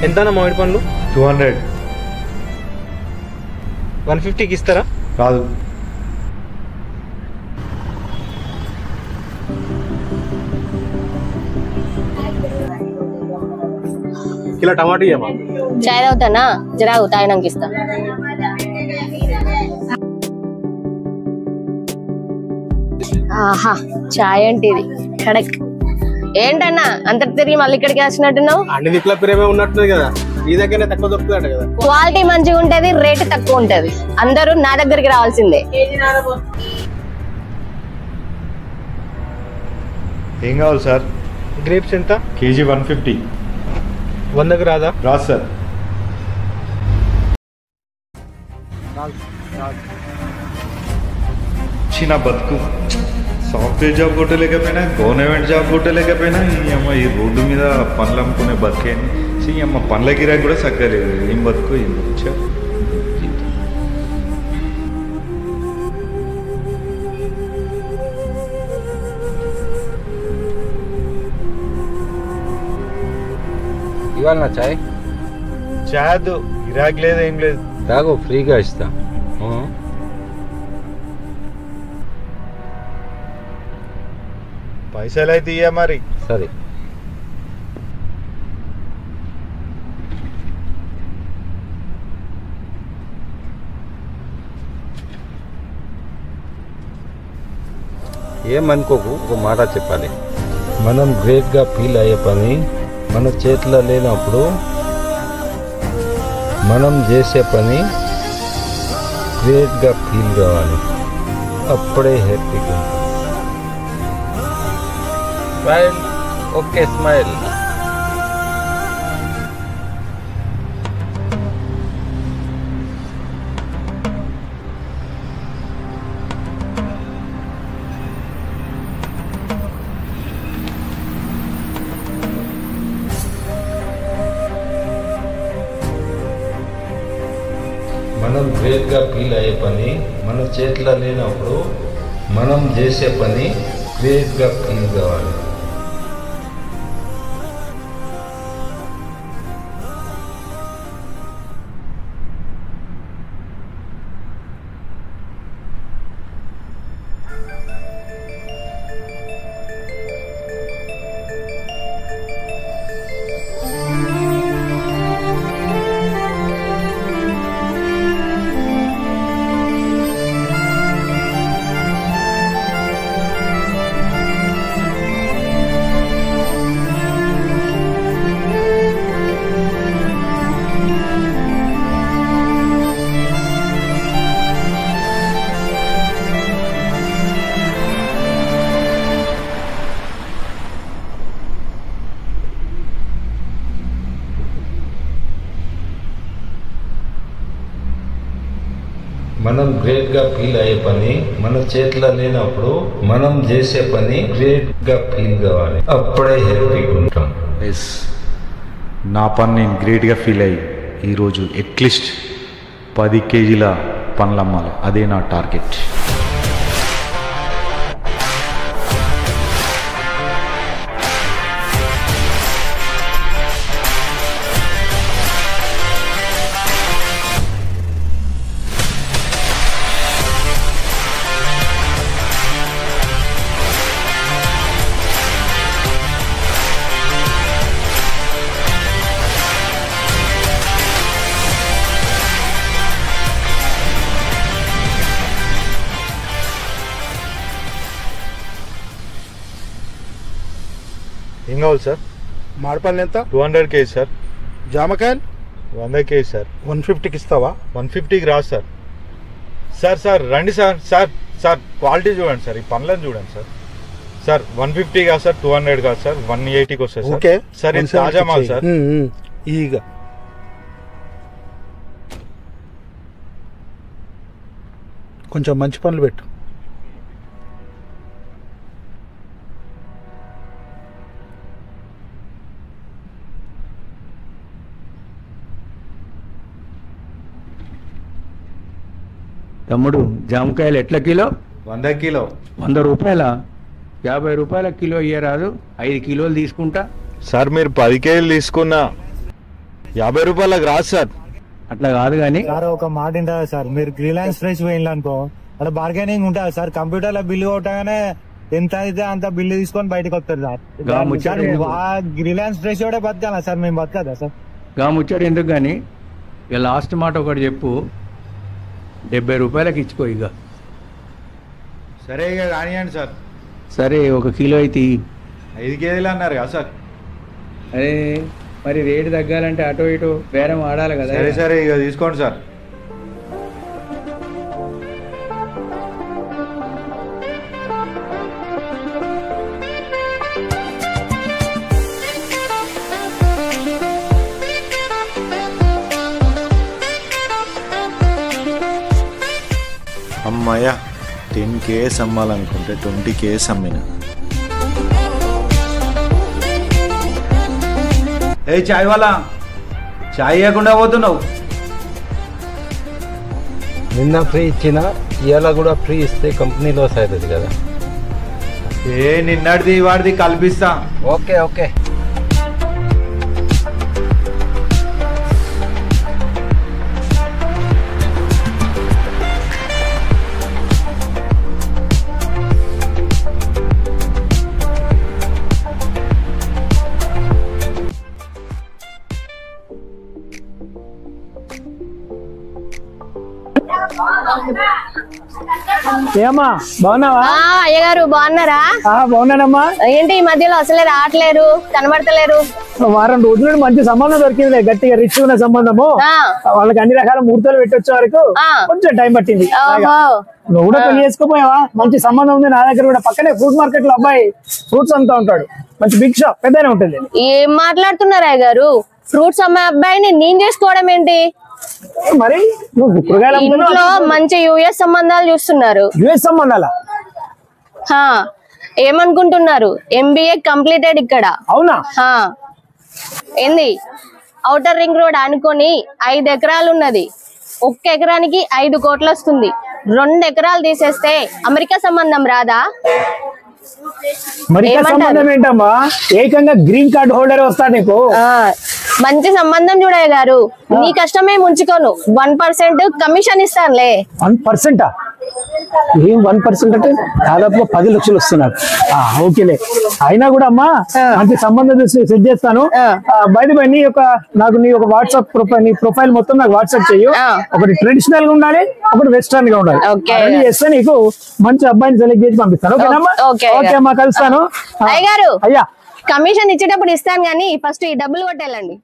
ఎంత అన్న మామిడి పండ్లు? 200. 150కి ఇస్తారా? కాదు. కిలో టమాటా ఇయ్యమా? చాయ్ తాగుతానా? జరాగు తాగినాక ఇస్తా. ఆహా, చాయ్ అంటే ఇది కడక్. ఏంటన్నా అంత తిరిగి మళ్ళీ ఇక్కడికి వచ్చినట్టున్నావు? అన్ని దిక్కుల ప్రేమే ఉన్నట్టున్నది కదా, నీ దగ్గరనే తక్కువ దొరుకుతుందట కదా. క్వాలిటీ మంచిగా ఉంటది, రేటు తక్కువ ఉంటది. అందరూ నా దగ్గరికి రావాల్సిందే. ఏం కావాలి సార్? గ్రేప్స్ ఎంత? కేజీ 150. 100కి రాదా? రాదు సార్. చిన్న బతుకు సాఫ్ట్వేర్ జాబ్ కొట్టలేకపోయినా, గవర్నమెంట్ జాబ్ కొట్టలేకపోయినా, ఈ అమ్మ ఈ రోడ్డు మీద పనులు అమ్ముకునే బతికేని ఈ అమ్మ పనుల గిరాకి కూడా సగ్గలేదు. ఏం బతుకు ఏం వచ్చా. ఇవాళ నా చాయ్ చాదు గిరాకి లేదు, ఏం లేదు. తాగు, ఫ్రీగా ఇస్తా. పైసలు అయితే ఇయ్య మరి. సరే. ఏమనుకోకు, ఒక మాట చెప్పాలి. మనం గ్రేట్గా ఫీల్ అయ్యే పని మన చేతిలో లేనప్పుడు మనం చేసే పని గ్రేట్గా ఫీల్ కావాలి. అప్పుడే హ్యాపీగా ఉంటుంది. స్మైల్. Okay, smile. మనం గ్రేట్గా ఫీల్ అయ్యే పని మన చేతిలో లేనప్పుడు మనం చేసే పని గ్రేట్గా ఫీల్ కావాలి. మనం గ్రేట్గా ఫీల్ అయ్యే పని మన చేతిలో లేనప్పుడు మనం చేసే పని గ్రేట్గా ఫీల్ కావాలి. అప్పుడే హ్యాపీగా ఉంటాం. ఎస్, నా పని నేను గ్రేట్గా ఫీల్ అయ్యి ఈరోజు అట్లీస్ట్ 10 కేజీల పనులు అమ్మాలి. అదే నా టార్గెట్. ఏం కావాలి సార్? మామిడిపళ్ళు ఎంత? 200 కేజీ సార్. జామకాయలు 100 కేజీ సార్. 150కి ఇస్తావా? 150కి రాదు సార్. సార్ సార్ రండి సార్. సార్ సార్ క్వాలిటీ చూడండి సార్, ఈ పనులను చూడండి సార్. సార్ 150 కాదు సార్, 200 కాదు సార్, 180కి వస్తుంది సార్. ఓకే సార్ ఇది తాజా మాల్ సార్. ఈగ కొంచెం మంచి పనులు పెట్టు. తమ్ముడు, జామకాయలు ఎట్లా కిలో? 100 కిలో. 100 రూపాయల? 50 రూపాయల కిలో ఇయ్యరాదు? 5 కిలోలు తీసుకుంటా. సార్ మీరు 10 కేజీలు తీసుకున్నా 50 రూపాయలకు రాదు సార్. అట్లా కాదు కానీ సార్ ఒక మాట ఉంటుంది సార్, మీరు రిలయన్స్ ఫ్రెష్ పోయింది అనుకో అక్కడ బార్గెనింగ్ ఉంటుంది సార్. కంప్యూటర్ లో బిల్లు కొట్టగానే ఎంత అయితే అంత బిల్లు తీసుకొని బయటకు వస్తారు సార్. రిలయన్స్ ఫ్రెష్ కూడా బతకాలా సార్, మేము బతకదా సార్? గా ముచ్చాడు ఎందుకు కానీ ఇక లాస్ట్ మాట ఒకటి చెప్పు, 70 రూపాయలకి ఇచ్చుకో ఇక. సరే ఇక కానివ్వండి సార్. సరే 1 కిలో అయితే 5 కేజీలు అన్నారు కదా సార్. అరే మరి రేటు తగ్గాలంటే అటో ఇటో బేరం ఆడాలి కదా. సరే సరే ఇక తీసుకోండి సార్. అమ్మాయ 10 కేస్ అమ్మాలనుకుంటే 20 కేస్ అమ్మిన. ఏ చాయ్ వాళ్ళ చాయ్ ఇవ్వకుండా పోతున్నావు? నిన్న ఫ్రీ ఇచ్చిన, ఇవాళ కూడా ఫ్రీ ఇస్తే కంపెనీ లాస్ అవుతుంది కదా. నిన్నటిది వాడిది కల్పిస్తా. Okay okay. ఏమా బాగున్నావా? అయ్యగారు బాగున్నారా? బాగున్నానమ్మా. ఏంటి ఈ మధ్యలో అసలే రావట్లేరు, కనబడతలేరు? వారం రోజుల నుండి మంచి సంబంధం దొరికింది, గట్టిగా రిచ్ ఉన్న సంబంధము. వాళ్ళకి అన్ని రకాల ముహూర్తాలు పెట్టొచ్చే వరకు కొంచెం టైం పట్టింది. నువ్వు కూడా పెళ్లి చేసుకోపోయావా? మంచి సంబంధం ఉంది నా దగ్గర కూడా. పక్కనే ఫ్రూట్ మార్కెట్ లో అబ్బాయి ఫ్రూట్స్ అమ్ముతా ఉంటాడు, మంచి బిగ్ షాప్, పెద్దనే ఉంటుంది. ఏం మాట్లాడుతున్నారు అయ్యగారు? ఫ్రూట్స్ అమ్మే అబ్బాయిని నేను చేసుకోవడం ఏంటి? మరి నువ్వు కూరగాయలు ఇంట్లో మంచి యుఎస్ సంబంధాలు చూస్తున్నారు. యుఎస్ సంబంధాలా? ఏమనుకుంటున్నారు? MBA కంప్లీటెడ్ ఇక్కడ. అవునా? ఏంది ఔటర్ రింగ్ రోడ్ అనుకొని 5 ఎకరాలు ఉన్నది. 1 ఎకరానికి 5 కోట్లు వస్తుంది. 2 ఎకరాలు తీసేస్తే అమెరికా సంబంధం రాదా? అమెరికా సంబంధం ఏంటమ్మా? ఏకంగా గ్రీన్ కార్డ్ హోల్డర్ వస్తా నీకు. మంచి సంబంధం చూడయ్య గారు, నీ కష్టమే ముంచుకోను. 1% కమిషన్ ఇస్తానులే. 1%? ఏం 1% అంటే దాదాపుగా 10 లక్షలు వస్తున్నారు. ఓకేలే. అయినా కూడా అమ్మా మంచి సంబంధం సెట్ చేస్తాను. బయట నాకు నీ ఒక వాట్సాప్ ప్రొఫైల్, నీ ప్రొఫైల్ మొత్తం నాకు వాట్సాప్ చెయ్యి. ఒకటి ట్రెడిషనల్ గా ఉండాలి, ఒకటి వెస్టర్న్ గా ఉండాలి. చేస్తే నీకు మంచి అబ్బాయిని సెలెక్ట్ చేసి పంపిస్తాను. ఓకేనమ్మా? ఓకే అమ్మా, కలుస్తాను. అయ్య గారు, అయ్యా కమిషన్ ఇచ్చేటప్పుడు ఇస్తాను, కానీ ఫస్ట్ ఈ డబ్బులు కొట్టేళ్ళండి.